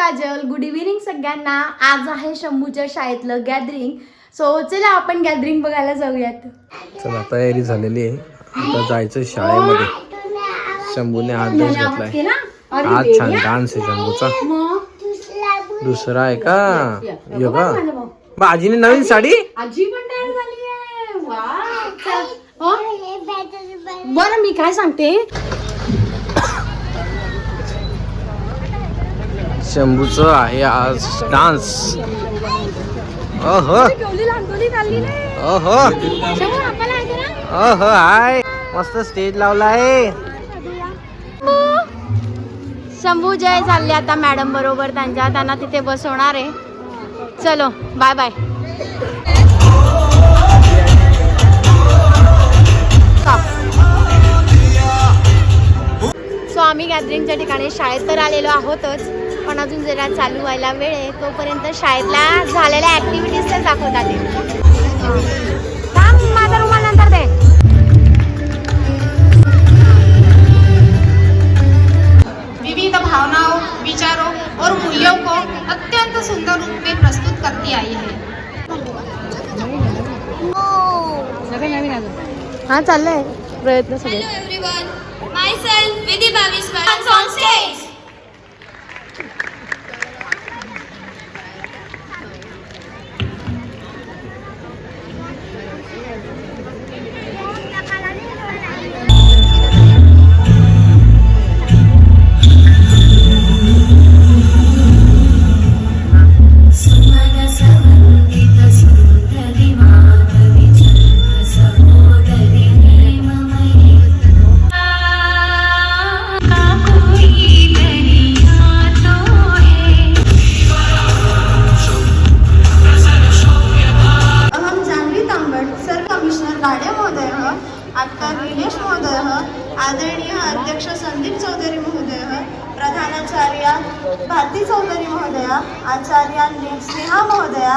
Kajal, good evening सगळ्यांना. आज आहे शंभूच्या शाळेतलं गॅदरिंग. सो चला आपण गॅदरिंग बघायला जाऊयात. चला तयारी झालेली आहे, आता जायचं शाळेमध्ये. शंभूने हात ड्रेस घातलाय. आज छान डान्स आहे शंभूचा. दुसरा आहे का योगा. आजीने नवीन साडी. आजी पण तयार झाली आहे. बरं मी काय सांगते, शंभूचं आहे आज डान्स. ओहो ओहो ओहो हाय, मस्त स्टेज लावला आहे. शंभू जय चालले आता मॅडम बरोबर त्यांना तिथे बसवणार आहे. चलो बाय बाय. सो आम्ही गॅदरिंगच्या ठिकाणी शाळेत तर आलेलो आहोतच, पण अजून जरा चालू व्हायला वेळ आहे. तोपर्यंत शाळेतल्या झालेल्या ऍक्टिव्हिटीज तर दाखवतात. माझा रुमाल नंतर दे. विविध भावनाओं, विचारों और मूल्यों को अत्यंत सुंदर रूप में प्रस्तुत करती आई है. हा चाललंय प्रयत्न सगळे. Hello everyone, myself Vidhi Bhaviswar on stage. आदरणीय अध्यक्ष संदीप चौधरी महोदय, प्रधानाचार्य भारती चौधरी महोदया, आचार्य स्नेहा महोदया.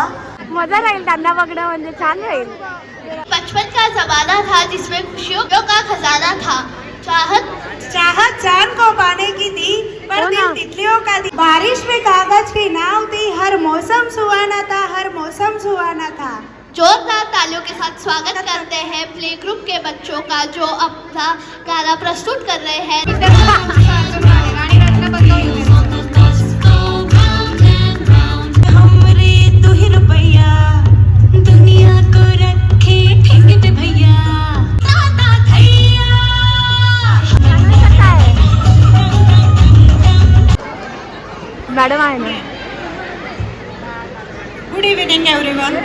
मजा राहील त्यांना बघणं, म्हणजे छान राहील. बचपन का जमाना था जिसमें खुशियों का खजाना था. चाहत चांद को पाने की थी पर दिल तितलियों का थी. बारिश में कागज की नाव थी. हर मौसम सुहाना था, हर मौसम सुहाना था. जोरदार तालियों के साथ स्वागत करते हैं प्ले ग्रुप के बच्चों का, जो अपना गाना प्रस्तुत कर रहे हैं. हमरे दुहिर भैया दुनिया को रखे ठेंग पे भैया. मॅडम आहे ना. Good evening everyone.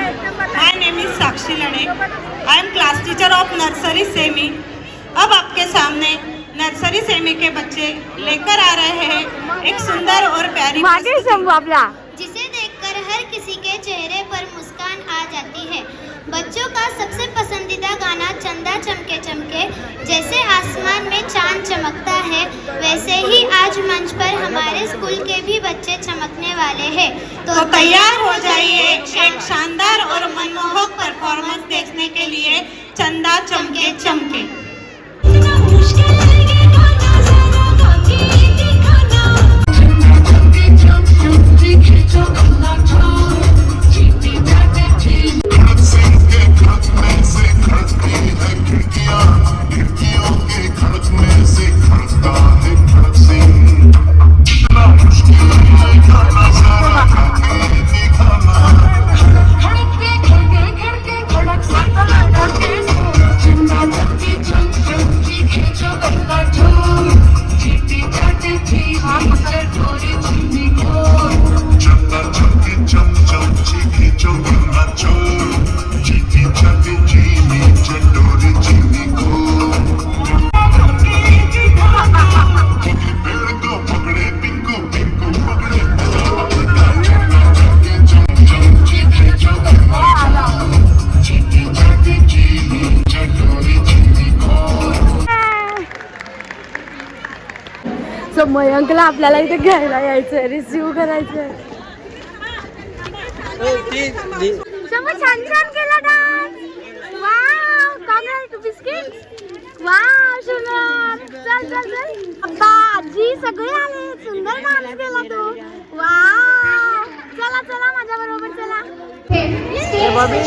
My name is Sakshi Lade. I am class teacher of nursery semi. अब आपके सामने नर्सरी सेमी के बच्चे लेकर आ रहे हैं एक सुंदर और प्यारी मागे शंभू आपला. जिसे देखकर हर किसी के चेहरे पर मुस्कान आ जाती है. बच्चों का सबसे पसंदीदा गाना चंदा चमके चमके. जैसे आसमान में चांद चमकता है, वैसे ही आज मंच पर हमारे स्कूल के भी बच्चे चमकने वाले हैं. तो तैयार हो जाइए एक शानदार और मनमोहक परफॉर्मेंस देखने के लिए चंदा चमके चमके. सो मयंकला आपल्याला इथे घ्यायला यायचंय, रिसीव्ह करायचंय. छान छान केला dance. Wow, congrats to biscuit. Wow Shubham, चल चल चल. अब्बा आजी सगळे आले, सुंदर डान्स केला तू. वाव. आहे बॉबी.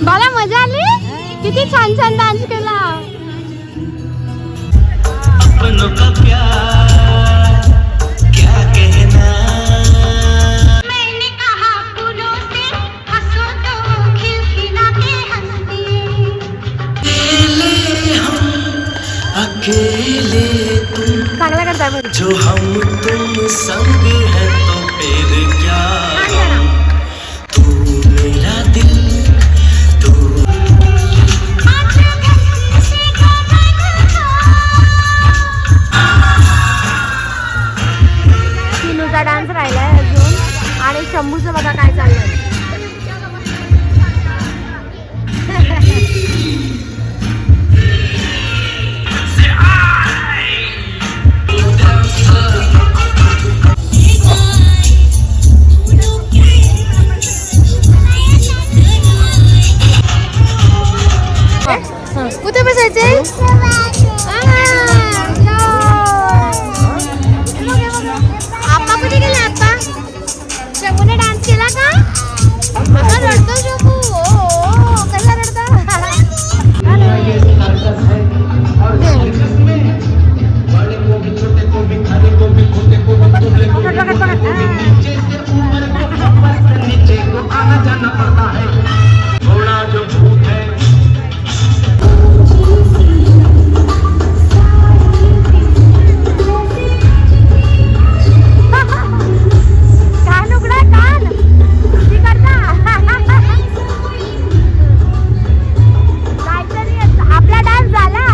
बाला मजा आली. किती छान छान डान्स केला. अपनों का प्यार क्या कहना. मैंने कहा फूलों से हंसो तो खिलखिलाते हंसते. अकेले तुम चांगला करताय बरं. जो हम तुम संग है तो फिर क्या. तू मेरा दिल तू. चिनूचा डान्स राहिलाय अजून आणि शंभूचं बघा काय चाललंय. कुठे बसायचे. आपा कुठे गेले. आपा शंभूने डान्स केला का. आता रडतो शंभू. कसा रडतो. थोड़ा जो भूख है कान उघडा कान. किती करता. काहीतरी आपला डान्स झाला.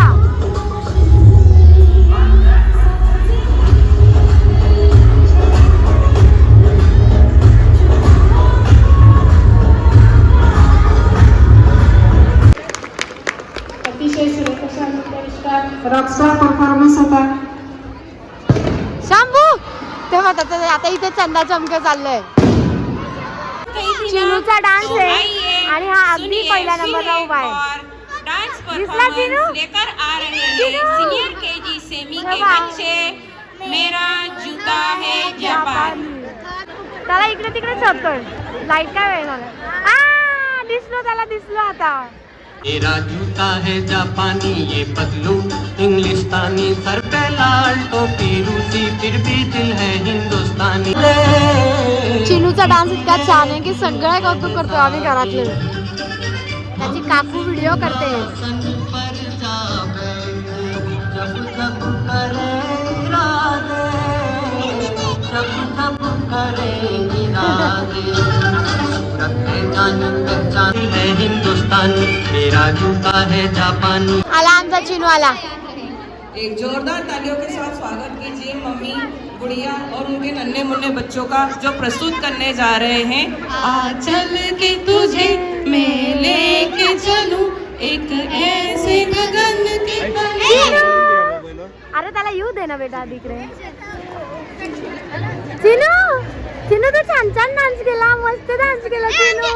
शंभू तेव्हा आता इथे चंदा चमके चाललंय. चिनूचा डान्स आहे आणि हा अगदी पहिल्या नंबरला उभा आहे. डांस दिसला चिनू? परफॉर्मेंस लेकर आ रहे हैं सीनियर केजी सेमी के बच्चे. मेरा जूता है जापान. त्याला इकडे तिकडे चपतोय. लाईट काय वेळ झाला. दिसलो त्याला दिसलो आता. मेरा जूता है जापानी ये पतलू इंग्लिस्तानी. सर पे लाल टोपी रूसी फिर भी दिल है हिंदुस्तानी. चिनूचा डान्स इतका छान आहे की सगळं कौतुक करतो आम्ही घरातले. त्याची काकू व्हिडिओ करते. पर जावे जब जब करे इरादे. जब जब करे इरादे. सूरत है जान पहचान है हिंदुस्तानी. मेरा जूता है जापानी. आला आमचा चिनू आला. एक जोरदार तालियों के साथ स्वागत कीजिए मम्मी गुड़िया और उनके नन्हे मुन्ने बच्चों का जो प्रस्तुत करने जा रहे हैं. आ चल के तुझे मैं लेके चलूं एक ऐसे गगन के तले. अरे त्याला येऊ दे ना बेटा तिकडे. चिनू चिनू तू छान छान डान्स केला. मस्त डान्स केला चिनू.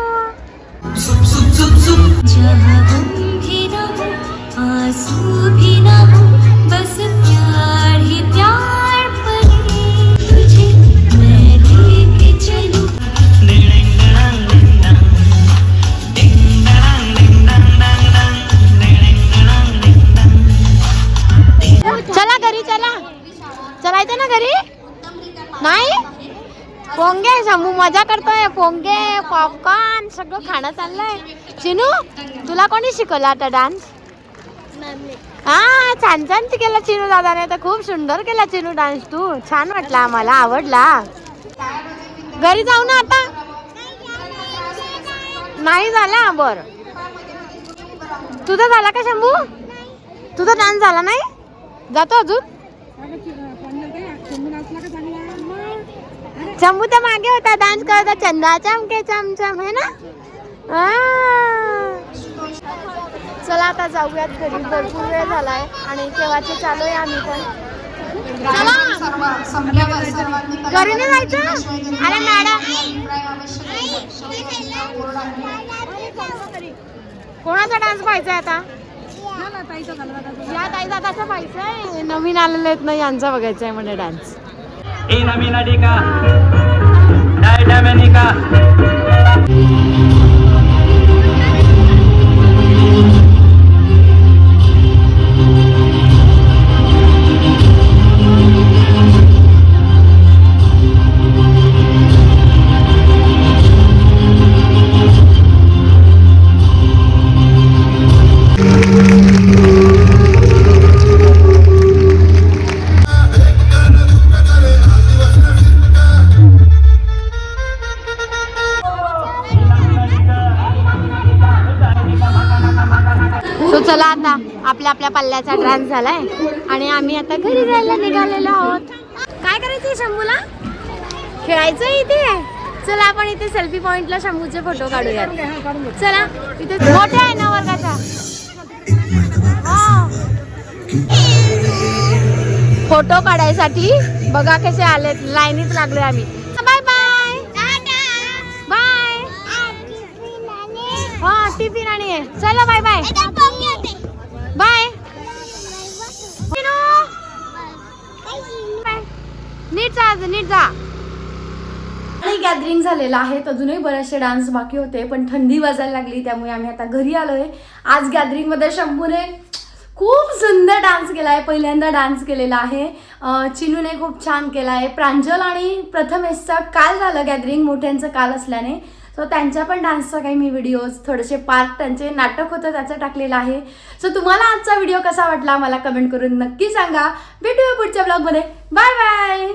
सुप सुप सुप सुप. जहाँ गम भी न हो आंसू भी न हो बस प्यार ही प्यार पले. तुझे मैं लेके चलूं. चला घरी चला. चलायचं ना घरी. नाही पोंगे शंभू मजा करतोय. पोंगे पॉपकॉर्न सगळं खाणं चाललंय. चिनू तुला कोणी शिकवला आता डान्स. हा छान छान केला चिनू दादाने तर. खूप सुंदर केला चिनू डान्स. तू छान वाटला आम्हाला आवडला. घरी जाऊ ना आता. नाही झाला. बर तुझा झाला का शंभू. तुझा डान्स झाला नाही. जातो अजून. शंभू तर मागे होता डान्स करत होता. चंदा चमके चमचम है ना. चला आता जाऊयात घरी. भरपूर वेळ झालाय आणि केव्हाचे चालू आहे आम्ही पण. घरी नाही जायचं. अरे मॅडम कोणाचा डान्स पाहायचा आता? या ताई दादाचा पाहायचा आहे. नवीन आलेले आहेत ना, यांचा बघायचा आहे म्हणजे डान्स. सो चला आता आपल्या आपल्या पल्ल्याचा डान्स झालाय आणि आम्ही आता घरी जायला निघालेलो आहोत. काय करायचंय शंभूला? खेळायचं इथे. चला आपण इथे सेल्फी पॉइंटला शंभूचे फोटो काढूयात. चला इथे मोठे आहे ना वर्गाचा. फोटो काढायसाठी बघा कसे आलेत, लाईनीत लागलोय आम्ही. Bye bye bye. हा टिफिन आणि आहे. चला बाय बाय बाय. नीट जा. आणि गॅदरिंग झालेलं आहे. अजूनही बरेचसे डान्स बाकी होते पण थंडी वाजायला लागली त्यामुळे आम्ही आता घरी आलोय. आज गॅदरिंग मध्ये शंभूने खूप सुंदर डान्स केला आहे. पहिल्यांदा डान्स केलेला आहे. चिनूने खूप छान केला आहे. प्रांजल आणि प्रथमेशचा काल झालं गॅदरिंग, मोठ्यांचं काल असल्याने. सो त्यांच्या पण डान्सचा काही मी व्हिडिओज थोडेसे पार्ट त्यांचे नाटक होतं त्याचं टाकलेलं आहे. सो तुम्हाला आजचा व्हिडिओ कसा वाटला मला कमेंट करून नक्की सांगा. भेटूया पुढच्या ब्लॉगमध्ये. Bye bye.